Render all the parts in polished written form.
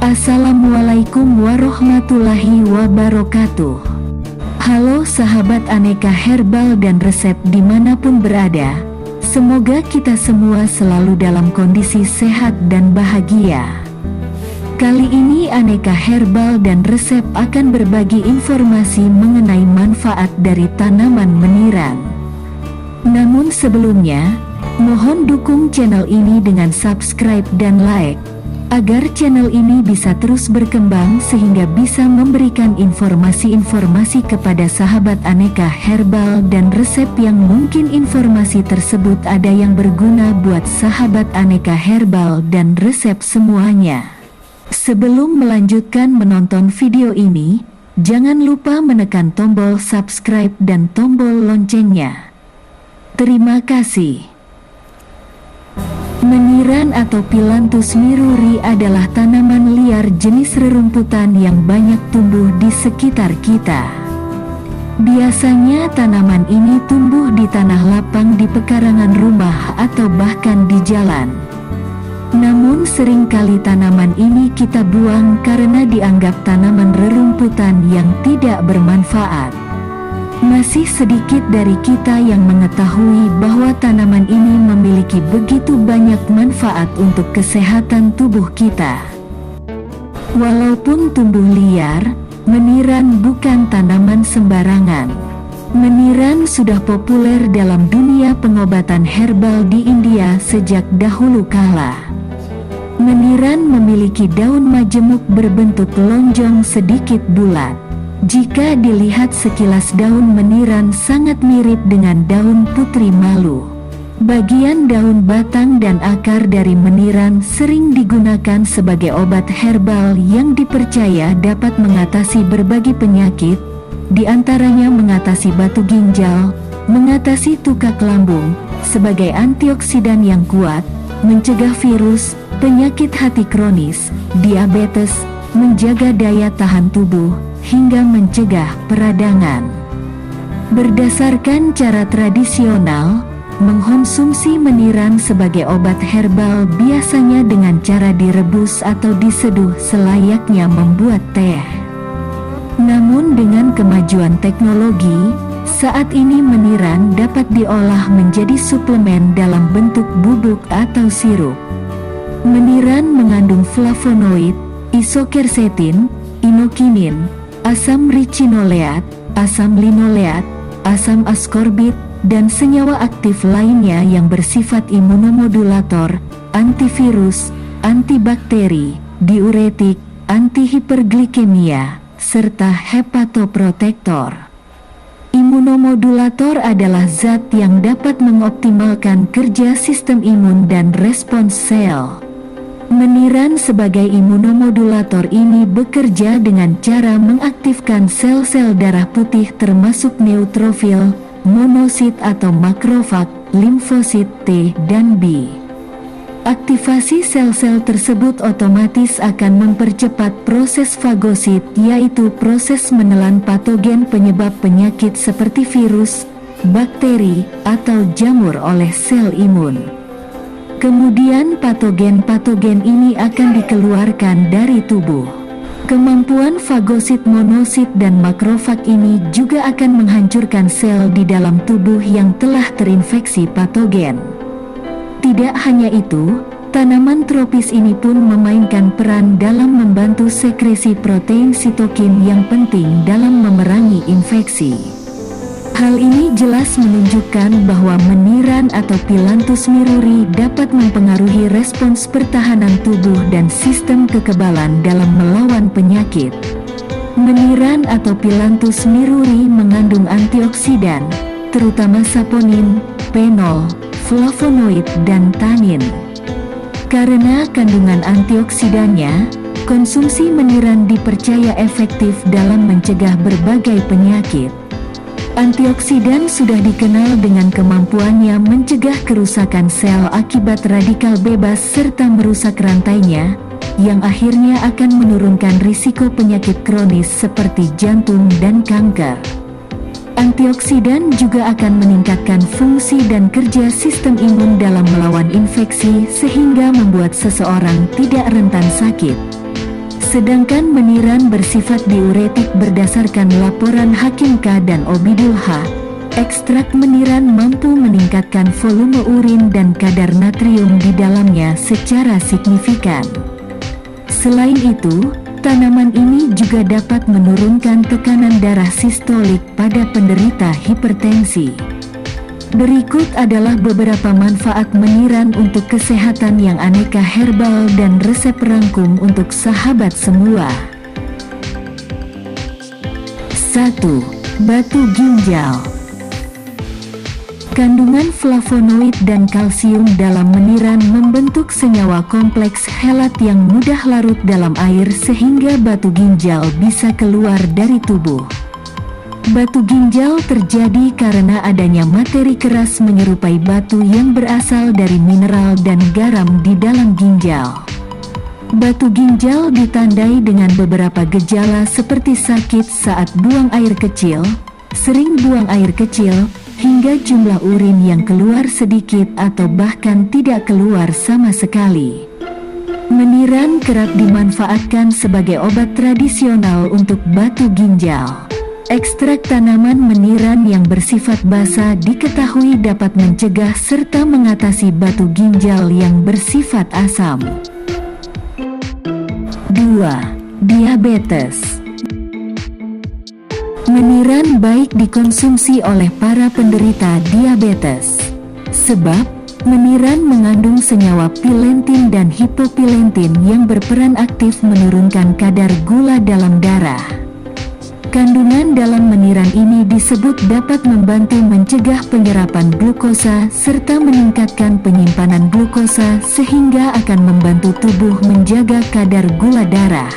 Assalamualaikum warahmatullahi wabarakatuh. Halo sahabat aneka herbal dan resep dimanapun berada. Semoga kita semua selalu dalam kondisi sehat dan bahagia. Kali ini aneka herbal dan resep akan berbagi informasi mengenai manfaat dari tanaman meniran. Namun sebelumnya, mohon dukung channel ini dengan subscribe dan like, agar channel ini bisa terus berkembang sehingga bisa memberikan informasi-informasi kepada sahabat aneka herbal dan resep yang mungkin informasi tersebut ada yang berguna buat sahabat aneka herbal dan resep semuanya. Sebelum melanjutkan menonton video ini, jangan lupa menekan tombol subscribe dan tombol loncengnya. Terima kasih. Meniran atau Phyllanthus miruri adalah tanaman liar jenis rerumputan yang banyak tumbuh di sekitar kita. Biasanya tanaman ini tumbuh di tanah lapang di pekarangan rumah atau bahkan di jalan. Namun seringkali tanaman ini kita buang karena dianggap tanaman rerumputan yang tidak bermanfaat. Masih sedikit dari kita yang mengetahui bahwa tanaman ini memiliki begitu banyak manfaat untuk kesehatan tubuh kita. Walaupun tumbuh liar, meniran bukan tanaman sembarangan. Meniran sudah populer dalam dunia pengobatan herbal di India sejak dahulu kala. Meniran memiliki daun majemuk berbentuk lonjong sedikit bulat. Jika dilihat sekilas daun meniran sangat mirip dengan daun putri malu. Bagian daun batang dan akar dari meniran sering digunakan sebagai obat herbal yang dipercaya dapat mengatasi berbagai penyakit, di antaranya mengatasi batu ginjal, mengatasi tukak lambung, sebagai antioksidan yang kuat, mencegah virus, penyakit hati kronis, diabetes, menjaga daya tahan tubuh, hingga mencegah peradangan. Berdasarkan cara tradisional, mengkonsumsi meniran sebagai obat herbal biasanya dengan cara direbus atau diseduh selayaknya membuat teh. Namun dengan kemajuan teknologi, saat ini meniran dapat diolah menjadi suplemen dalam bentuk bubuk atau sirup. Meniran mengandung flavonoid, isoquercetin, inokinin, asam ricinoleat, asam linoleat, asam askorbit, dan senyawa aktif lainnya yang bersifat imunomodulator, antivirus, antibakteri, diuretik, antihiperglikemia, serta hepatoprotektor. Imunomodulator adalah zat yang dapat mengoptimalkan kerja sistem imun dan respons sel. Meniran sebagai imunomodulator ini bekerja dengan cara mengaktifkan sel-sel darah putih termasuk neutrofil, monosit atau makrofag, limfosit T dan B. Aktivasi sel-sel tersebut otomatis akan mempercepat proses fagosit, yaitu proses menelan patogen penyebab penyakit seperti virus, bakteri, atau jamur oleh sel imun. Kemudian patogen-patogen ini akan dikeluarkan dari tubuh. Kemampuan fagosit monosit dan makrofag ini juga akan menghancurkan sel di dalam tubuh yang telah terinfeksi patogen. Tidak hanya itu, tanaman tropis ini pun memainkan peran dalam membantu sekresi protein sitokin yang penting dalam memerangi infeksi. Hal ini jelas menunjukkan bahwa meniran atau Phyllanthus miruri dapat mempengaruhi respons pertahanan tubuh dan sistem kekebalan dalam melawan penyakit. Meniran atau Phyllanthus miruri mengandung antioksidan, terutama saponin, fenol, flavonoid, dan tanin. Karena kandungan antioksidannya, konsumsi meniran dipercaya efektif dalam mencegah berbagai penyakit. Antioksidan sudah dikenal dengan kemampuannya mencegah kerusakan sel akibat radikal bebas serta merusak rantainya, yang akhirnya akan menurunkan risiko penyakit kronis seperti jantung dan kanker. Antioksidan juga akan meningkatkan fungsi dan kerja sistem imun dalam melawan infeksi sehingga membuat seseorang tidak rentan sakit. Sedangkan meniran bersifat diuretik berdasarkan laporan Hakim K dan Obidul H. Ekstrak meniran mampu meningkatkan volume urin dan kadar natrium di dalamnya secara signifikan. Selain itu, tanaman ini juga dapat menurunkan tekanan darah sistolik pada penderita hipertensi. Berikut adalah beberapa manfaat meniran untuk kesehatan yang aneka herbal dan resep rangkum untuk sahabat semua. 1. Batu ginjal. Kandungan flavonoid dan kalsium dalam meniran membentuk senyawa kompleks helat yang mudah larut dalam air sehingga batu ginjal bisa keluar dari tubuh. Batu ginjal terjadi karena adanya materi keras menyerupai batu yang berasal dari mineral dan garam di dalam ginjal. Batu ginjal ditandai dengan beberapa gejala seperti sakit saat buang air kecil, sering buang air kecil, hingga jumlah urin yang keluar sedikit atau bahkan tidak keluar sama sekali. Meniran kerap dimanfaatkan sebagai obat tradisional untuk batu ginjal. Ekstrak tanaman meniran yang bersifat basa diketahui dapat mencegah serta mengatasi batu ginjal yang bersifat asam. 2. Diabetes. Meniran baik dikonsumsi oleh para penderita diabetes. Sebab, meniran mengandung senyawa pilentin dan hipopilentin yang berperan aktif menurunkan kadar gula dalam darah. Kandungan dalam meniran ini disebut dapat membantu mencegah penyerapan glukosa serta meningkatkan penyimpanan glukosa sehingga akan membantu tubuh menjaga kadar gula darah.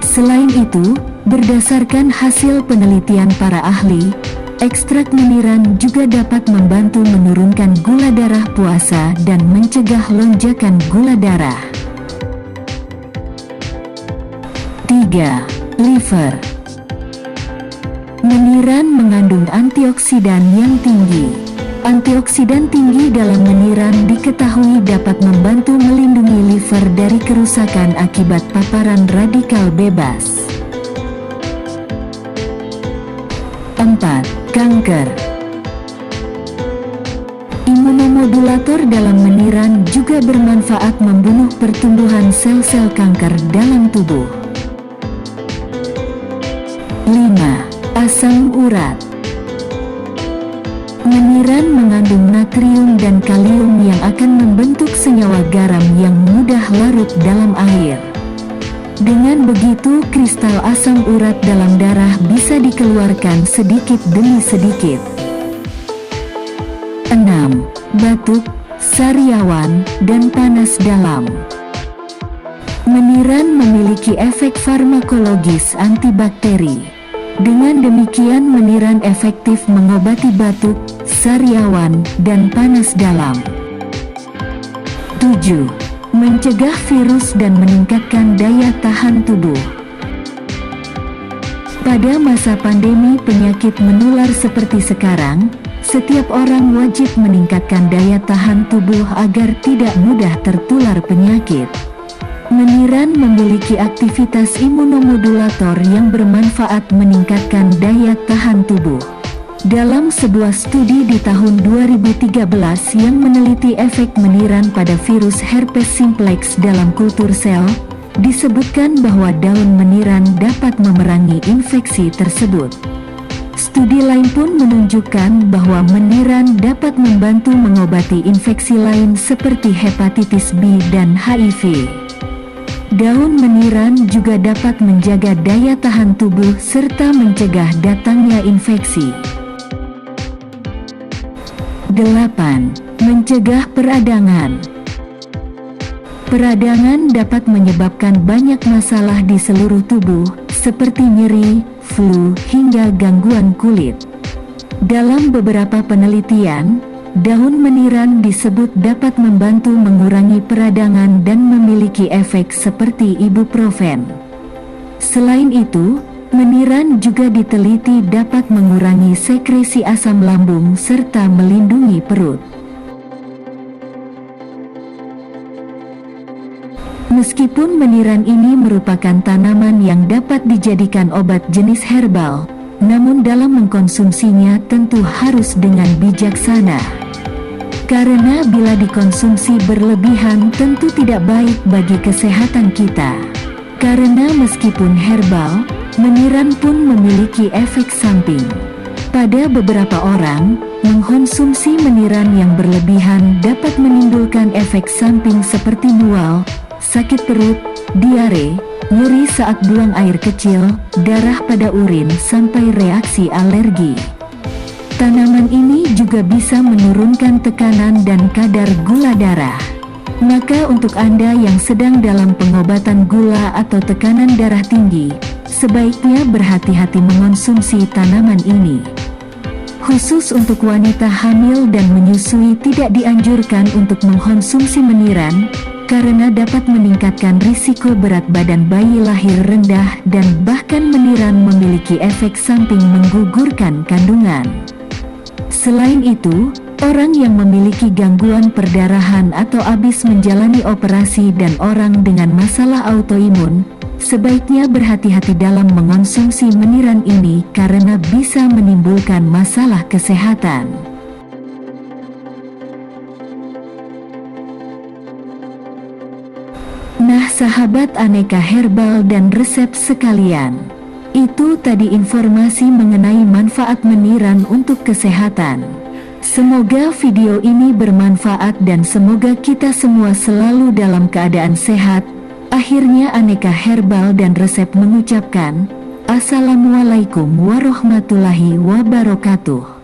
Selain itu, berdasarkan hasil penelitian para ahli, ekstrak meniran juga dapat membantu menurunkan gula darah puasa dan mencegah lonjakan gula darah. 3. Liver. Meniran mengandung antioksidan yang tinggi. Antioksidan tinggi dalam meniran diketahui dapat membantu melindungi liver dari kerusakan akibat paparan radikal bebas. 4. Kanker. Imunomodulator dalam meniran juga bermanfaat membunuh pertumbuhan sel-sel kanker dalam tubuh. 5. Asam urat. Meniran mengandung natrium dan kalium yang akan membentuk senyawa garam yang mudah larut dalam air. Dengan begitu, kristal asam urat dalam darah bisa dikeluarkan sedikit demi sedikit. 6. Batuk, sariawan, dan panas dalam. Meniran memiliki efek farmakologis antibakteri. Dengan demikian meniran efektif mengobati batuk, sariawan, dan panas dalam. 7. Mencegah virus dan meningkatkan daya tahan tubuh. Pada masa pandemi penyakit menular seperti sekarang, setiap orang wajib meningkatkan daya tahan tubuh agar tidak mudah tertular penyakit. Meniran memiliki aktivitas imunomodulator yang bermanfaat meningkatkan daya tahan tubuh. Dalam sebuah studi di tahun 2013 yang meneliti efek meniran pada virus herpes simplex dalam kultur sel, disebutkan bahwa daun meniran dapat memerangi infeksi tersebut. Studi lain pun menunjukkan bahwa meniran dapat membantu mengobati infeksi lain seperti hepatitis B dan HIV. Daun meniran juga dapat menjaga daya tahan tubuh serta mencegah datangnya infeksi. 8. Mencegah peradangan. Peradangan dapat menyebabkan banyak masalah di seluruh tubuh, seperti nyeri, flu, hingga gangguan kulit. Dalam beberapa penelitian, daun meniran disebut dapat membantu mengurangi peradangan dan memiliki efek seperti ibuprofen. Selain itu, meniran juga diteliti dapat mengurangi sekresi asam lambung serta melindungi perut. Meskipun meniran ini merupakan tanaman yang dapat dijadikan obat jenis herbal, namun dalam mengkonsumsinya tentu harus dengan bijaksana. Karena bila dikonsumsi berlebihan tentu tidak baik bagi kesehatan kita. Karena meskipun herbal, meniran pun memiliki efek samping. Pada beberapa orang, mengkonsumsi meniran yang berlebihan dapat menimbulkan efek samping seperti mual, sakit perut, diare, nyeri saat buang air kecil, darah pada urin sampai reaksi alergi. Tanaman ini juga bisa menurunkan tekanan dan kadar gula darah. Maka untuk Anda yang sedang dalam pengobatan gula atau tekanan darah tinggi, sebaiknya berhati-hati mengonsumsi tanaman ini. Khusus untuk wanita hamil dan menyusui tidak dianjurkan untuk mengkonsumsi meniran, karena dapat meningkatkan risiko berat badan bayi lahir rendah dan bahkan meniran memiliki efek samping menggugurkan kandungan. Selain itu, orang yang memiliki gangguan perdarahan atau habis menjalani operasi dan orang dengan masalah autoimun, sebaiknya berhati-hati dalam mengonsumsi meniran ini karena bisa menimbulkan masalah kesehatan. Nah sahabat aneka herbal dan resep sekalian, itu tadi informasi mengenai manfaat meniran untuk kesehatan. Semoga video ini bermanfaat dan semoga kita semua selalu dalam keadaan sehat. Akhirnya aneka herbal dan resep mengucapkan, Assalamualaikum warahmatullahi wabarakatuh.